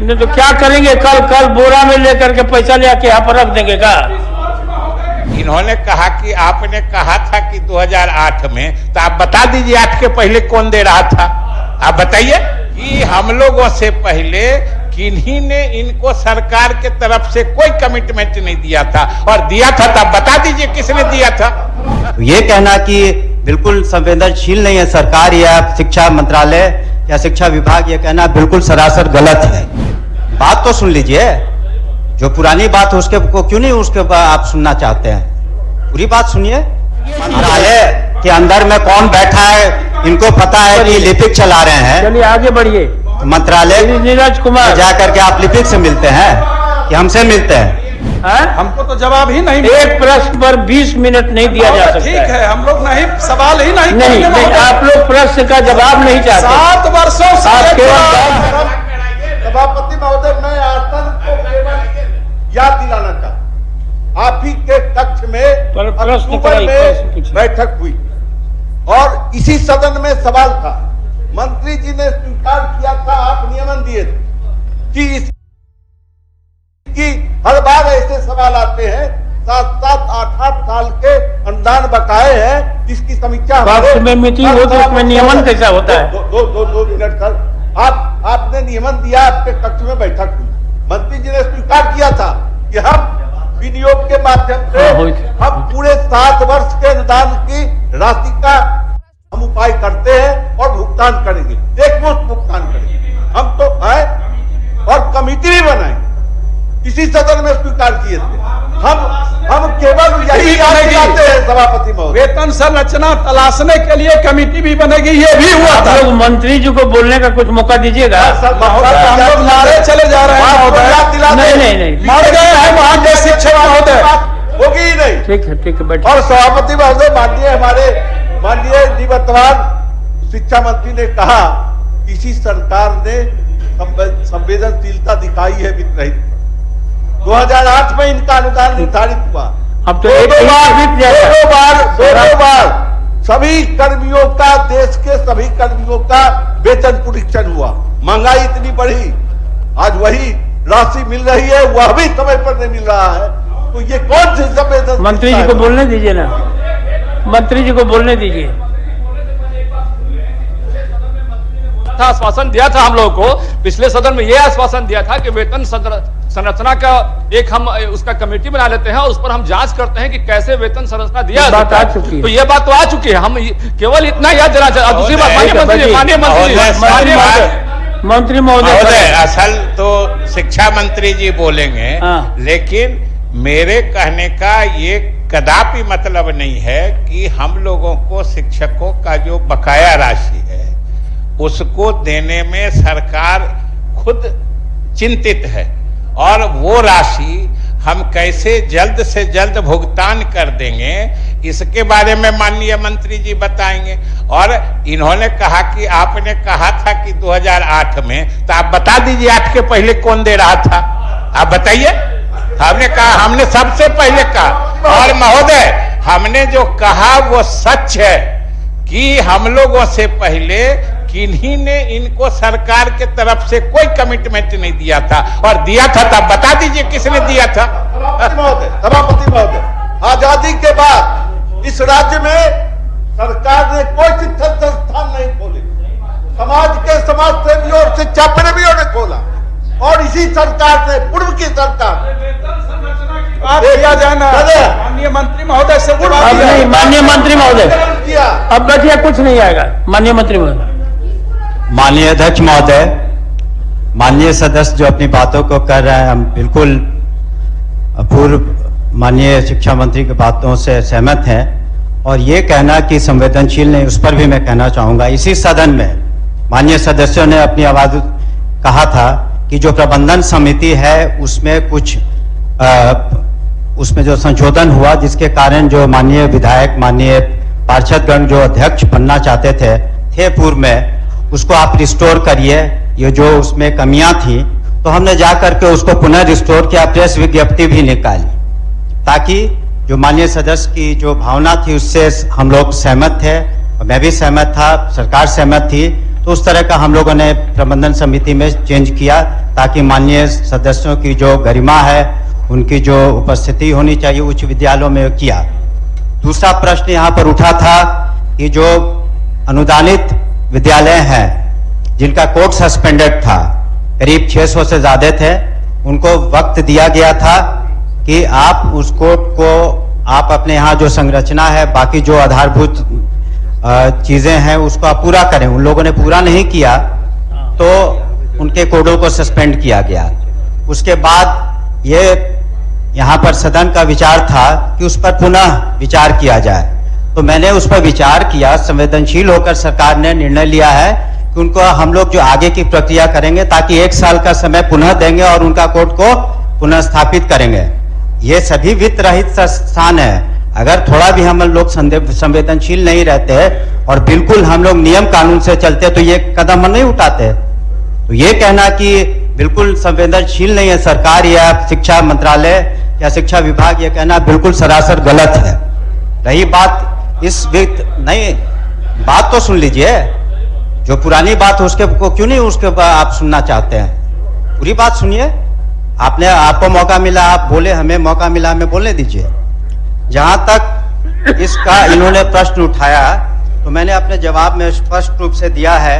नहीं तो क्या करेंगे? कल बोरा में लेकर के पैसा ले आके यहाँ पर रख देंगे का? इन्होंने कहा कि आपने कहा था कि 2008 में, तो आप बता दीजिए 8 के पहले कौन दे रहा था? आप बताइए कि हम लोगों से पहले किन्हीं ने इनको सरकार के तरफ से कोई कमिटमेंट नहीं दिया था, और दिया था तब बता दीजिए किसने दिया था? तो ये कहना कि बिल्कुल संवेदनशील नहीं है सरकार या शिक्षा मंत्रालय या शिक्षा विभाग, ये कहना बिल्कुल सरासर गलत है। बात तो सुन लीजिए, जो पुरानी बात है उसके को क्यों नहीं उसके आप सुनना चाहते हैं? पूरी बात सुनिए। मंत्रालय के अंदर में कौन बैठा है इनको पता है कि लिपिक चला रहे हैं। चलिए आगे बढ़िए। मंत्रालय नीरज कुमार जा करके आप लिपिक से मिलते हैं कि हमसे मिलते हैं? हमको तो जवाब ही नहीं। एक प्रश्न पर 20 मिनट नहीं दिया जा सकता। ठीक है, हम लोग नहीं सवाल ही नहीं नहीं, आप लोग प्रश्न का जवाब नहीं चाहते। 7 वर्षों से सभापति महोदय, मैं आसन को केवल याद दिलाना चाहता, आप ही के कक्ष में अक्टूबर में बैठक हुई और इसी सदन में सवाल था। मंत्री जी ने स्वीकार किया था, आप नियमन दिए थे कि कि हर बार ऐसे सवाल आते हैं, 7-7, 8-8 साल के अनुदान बकाए हैं, इसकी समीक्षा में मीटिंग हो तो उसमें नियमन कैसा होता है? दो मिनट सर, आपने नियमन दिया, आपके कक्ष में बैठक हुई, मंत्री जी ने स्वीकार किया था कि हम विनियोग के माध्यम से हम पूरे 7 वर्ष के अनुदान की राशि का हम उपाय करते हैं और भुगतान करेंगे, एकमुश्त भुगतान करेंगे। हम तो है और कमेटी भी बनाएंगे, इसी सदन में स्वीकार किए थे। हम केवल यही याद दिलाते हैं सभापति महोदय, वेतन संरचना तलाशने के लिए कमेटी भी बनेगी, ये भी हुआ था। लोग मंत्री जी को बोलने का कुछ मौका दीजिएगा। हम लोग नारे चले जा रहे हैं महोदय। नहीं मर गए हैं वहां के शिक्षक महोदय, होगी ही नहीं। ठीक है बैठ। और सभापति महोदय, माननीय निवर्तमान शिक्षा मंत्री ने कहा इसी सरकार ने संवेदनशीलता दिखाई है वित्त रहित। 2008 में इनका अनुदान निर्धारित हुआ। अब तो दो बार सभी कर्मियों का, देश के सभी कर्मियों का वेतन पुरीक्षण हुआ। महंगाई इतनी बढ़ी, आज वही राशि मिल रही है, वह भी समय पर नहीं मिल रहा है, तो ये कौन सी संवेदन? मंत्री जी को बोलने दीजिए ना, मंत्री जी को बोलने दीजिए। आश्वासन दिया था हम लोगों को, पिछले सदन में यह आश्वासन दिया था कि वेतन संरचना का एक हम उसका कमेटी बना लेते हैं और उस पर हम जांच करते हैं कि कैसे वेतन संरचना दिया जाता है। तो ये बात तो आ चुकी है, हम केवल इतना याद देना चाहते हैं। दूसरी बात, मंत्री महोदय, असल तो शिक्षा मंत्री जी बोलेंगे, लेकिन मेरे कहने का ये कदापि मतलब नहीं है कि हम लोगों को शिक्षकों का जो बकाया राशि है उसको देने में सरकार खुद चिंतित है, और वो राशि हम कैसे जल्द से जल्द भुगतान कर देंगे इसके बारे में माननीय मंत्री जी बताएंगे। और इन्होंने कहा कि आपने कहा था कि 2008 में, तो आप बता दीजिए 8 के पहले कौन दे रहा था? आप बताइए। हमने कहा, हमने सबसे पहले कहा, और महोदय हमने जो कहा वो सच है कि हम लोगों से पहले किन्हीं ने इनको सरकार के तरफ से कोई कमिटमेंट नहीं दिया था, और दिया था तब बता दीजिए किसने दिया था? सभापति महोदय, आजादी के बाद इस राज्य में सरकार ने कोई शिक्षण संस्थान नहीं खोले, समाज के समाज सेवियों और शिक्षा प्रेमियों ने खोला, और इसी सरकार ने, पूर्व की सरकार किया जाना माननीय मंत्री महोदय से। माननीय मंत्री महोदय अब बैठिए, कुछ नहीं आएगा। माननीय मंत्री महोदय, माननीय अध्यक्ष महोदय, माननीय सदस्य जो अपनी बातों को कर रहे हैं, हम बिल्कुल पूर्व माननीय शिक्षा मंत्री की बातों से सहमत हैं, और ये कहना कि संवेदनशील नहीं, उस पर भी मैं कहना चाहूंगा। इसी सदन में माननीय सदस्यों ने अपनी आवाज कहा था कि जो प्रबंधन समिति है उसमें कुछ उसमें जो संशोधन हुआ, जिसके कारण जो माननीय विधायक, माननीय पार्षदगण जो अध्यक्ष बनना चाहते थे पूर्व में, उसको आप रिस्टोर करिए। ये जो उसमें कमियां थी, तो हमने जाकर के उसको पुनः रिस्टोर किया, प्रेस विज्ञप्ति भी निकाली, ताकि जो माननीय सदस्य की जो भावना थी उससे हम लोग सहमत थे, और मैं भी सहमत था, सरकार सहमत थी, तो उस तरह का हम लोगों ने प्रबंधन समिति में चेंज किया, ताकि माननीय सदस्यों की जो गरिमा है, उनकी जो उपस्थिति होनी चाहिए उच्च विद्यालयों में किया। दूसरा प्रश्न यहाँ पर उठा था कि जो अनुदानित विद्यालय हैं जिनका कोड सस्पेंडेड था, करीब 600 से ज्यादा थे, उनको वक्त दिया गया था कि आप उस कोड को आप अपने यहाँ जो संरचना है, बाकी जो आधारभूत चीजें हैं उसको आप पूरा करें। उन लोगों ने पूरा नहीं किया तो उनके कोडों को सस्पेंड किया गया। उसके बाद ये यहाँ पर सदन का विचार था कि उस पर पुनः विचार किया जाए, तो मैंने उस पर विचार किया। संवेदनशील होकर सरकार ने निर्णय लिया है कि उनको हम लोग जो आगे की प्रक्रिया करेंगे, ताकि 1 साल का समय पुनः देंगे और उनका कोड को पुनः स्थापित करेंगे। ये सभी वित्त रहित संस्थान है। अगर थोड़ा भी हम लोग संवेदनशील नहीं रहते और बिल्कुल हम लोग नियम कानून से चलते तो ये कदम नहीं उठाते। तो ये कहना कि बिल्कुल संवेदनशील नहीं है सरकार या शिक्षा मंत्रालय या शिक्षा विभाग, ये कहना बिल्कुल सरासर गलत है। रही बात इस वित्त नहीं, बात तो सुन लीजिए, जो पुरानी बात है उसके को क्यों नहीं उसके आप सुनना चाहते हैं? पूरी बात सुनिए। आपको मौका मिला, आप बोले, हमें मौका मिला, हमें बोलने दीजिए। जहां तक इसका इन्होंने प्रश्न उठाया तो मैंने अपने जवाब में स्पष्ट रूप से दिया है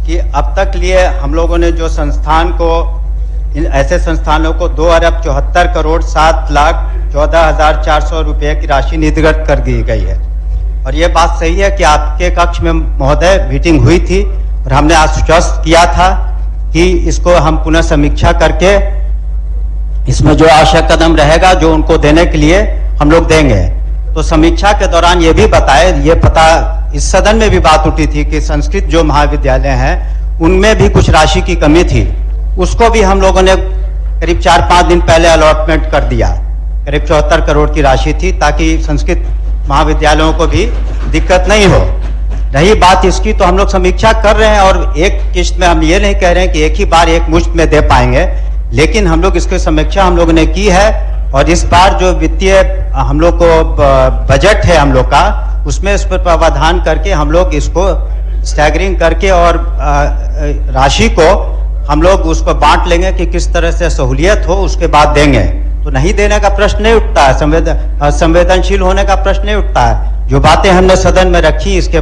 कि अब तक लिए हम लोगों ने जो संस्थान को, ऐसे संस्थानों को 2,74,07,14,400 रुपए की राशि निधिगत कर दी गई है। और ये बात सही है कि आपके कक्ष में महोदय मीटिंग हुई थी और हमने आश्वस्त किया था कि इसको हम पुनः समीक्षा करके इसमें जो आवश्यक कदम रहेगा जो उनको देने के लिए हम लोग देंगे। तो समीक्षा के दौरान ये भी बताए, ये पता इस सदन में भी बात उठी थी कि संस्कृत जो महाविद्यालय हैं उनमें भी कुछ राशि की कमी थी, उसको भी हम लोगों ने करीब 4-5 दिन पहले अलॉटमेंट कर दिया। करीब 74 करोड़ की राशि थी, ताकि संस्कृत महाविद्यालयों को भी दिक्कत नहीं हो। रही बात इसकी, तो हम लोग समीक्षा कर रहे हैं और एक किश्त में हम ये नहीं कह रहे हैं कि एक ही बार एक मुश्त में दे पाएंगे, लेकिन हम लोग इसकी समीक्षा हम लोग ने की है। और इस बार जो वित्तीय हम लोग को बजट है हम लोग का, उसमें इस पर प्रावधान करके हम लोग इसको स्टैगरिंग करके और राशि को हम लोग उसको बांट लेंगे कि किस तरह से सहूलियत हो, उसके बाद देंगे। तो नहीं देने का प्रश्न नहीं उठता है, संवेदनशील होने का प्रश्न नहीं उठता है। जो बातें हमने सदन में रखी, इसके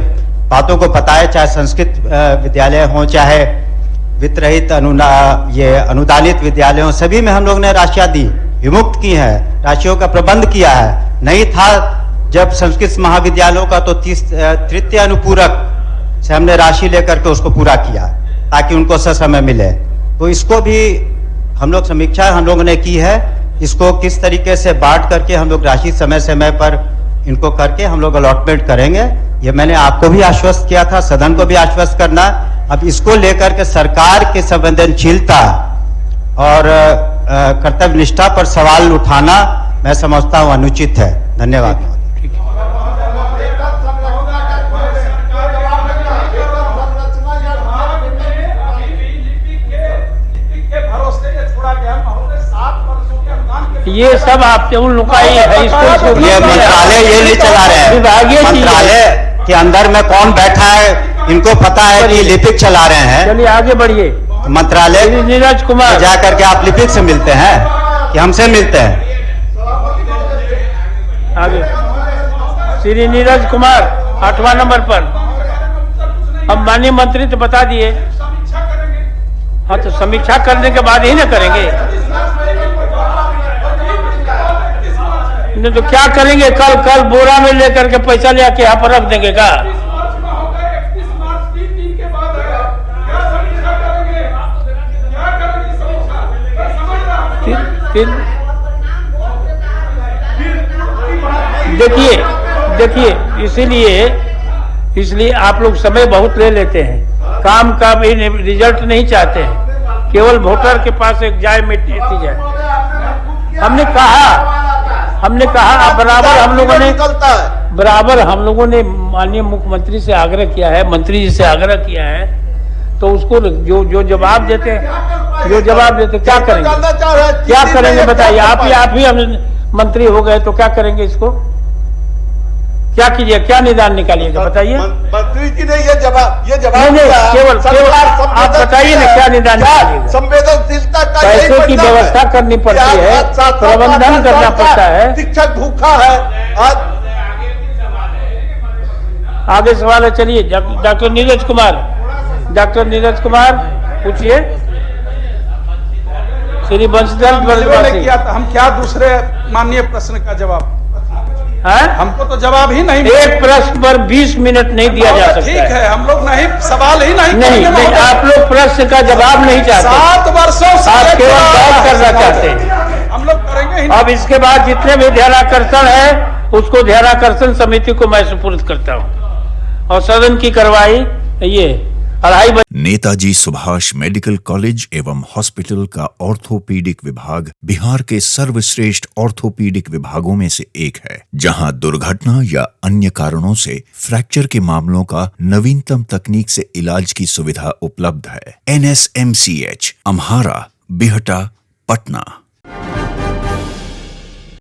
बातों को बताया, चाहे संस्कृत विद्यालय हो, चाहे वित्त रहित ये अनुदानित विद्यालय हो, सभी में हम लोग ने राशियां दी, विमुक्त की है, राशियों का प्रबंध किया है। नहीं था जब संस्कृत महाविद्यालयों का तो तृतीय अनुपूरक से हमने राशि लेकर के उसको पूरा किया ताकि उनको समय मिले। तो इसको भी हम लोग समीक्षा हम लोगों ने की है। इसको किस तरीके से बांट करके हम लोग राशि समय समय पर इनको करके हम लोग अलॉटमेंट करेंगे, ये मैंने आपको भी आश्वस्त किया था, सदन को भी आश्वस्त करना। अब इसको लेकर के सरकार की संवेदनशीलता और कर्तव्य निष्ठा पर सवाल उठाना मैं समझता हूं अनुचित है। धन्यवाद। ये सब आपके उन लोग का ही है। इसको ये मंत्रालय ये नहीं चला रहे हैं, विभागीय मंत्रालय के अंदर में कौन बैठा है इनको पता है कि लिपिक चला रहे हैं। चलिए आगे बढ़िए। मंत्रालय नीरज कुमार जा करके आप लिपिक से मिलते हैं कि हमसे मिलते हैं? आगे श्री नीरज कुमार 8वां नंबर पर। अब माननीय मंत्री तो बता दिए। हाँ, तो समीक्षा करने के बाद ही ना करेंगे, नहीं तो क्या करेंगे? कल बोरा में लेकर के पैसा ले आके यहाँ पर रख देंगे का? देखिए इसलिए आप लोग समय बहुत ले लेते हैं, काम का भी रिजल्ट नहीं चाहते हैं, केवल वोटर के पास एक जाए मिट्टी जाए। हमने कहा बराबर हम लोगों ने माननीय मुख्यमंत्री से आग्रह किया है, मंत्री जी से आग्रह किया है, तो उसको जो जवाब देते क्या करेंगे बताइए। आप ही मंत्री हो गए तो क्या करेंगे इसको? क्या कीजिए, क्या निदान निकालिएगा बताइए। मंत्री जी ने ये जवाब नहीं, दिया। केवल आप बताइए ना क्या निदान निकालिएगा। संवेदनशीलता का पैसे यही की मतलब व्यवस्था है। करनी पड़ती आज है, 7-7 प्रबंधन 8-8 करना साल का पड़ता है। शिक्षक भूखा है आज। आगे सवाल है, चलिए डॉक्टर नीरज कुमार, डॉक्टर नीरज कुमार पूछिए। श्री बंशीधर ने ब्रजवासी किया था, हम क्या दूसरे माननीय प्रश्न का जवाब, हैं? हमको तो जवाब ही नहीं मिला। एक प्रश्न पर 20 मिनट नहीं दिया जा सकता ठीक है, हम लोग नहीं सवाल ही नहीं नहीं, करेंगे नहीं, महोदय। आप लोग प्रश्न का जवाब नहीं चाहते, 7 वर्षों से आप केवल बात करना चाहते हैं। हम लोग करेंगे ही नहीं। अब इसके बाद जितने भी ध्यानाकर्षण है उसको ध्यानाकर्षण समिति को मैं सुपुर्द करता हूँ और सदन की कार्रवाई ये 2:30 नेताजी सुभाष मेडिकल कॉलेज एवं हॉस्पिटल का ऑर्थोपीडिक विभाग बिहार के सर्वश्रेष्ठ ऑर्थोपीडिक विभागों में से एक है, जहां दुर्घटना या अन्य कारणों से फ्रैक्चर के मामलों का नवीनतम तकनीक से इलाज की सुविधा उपलब्ध है। NSMCH, अम्हारा, बिहटा, पटना।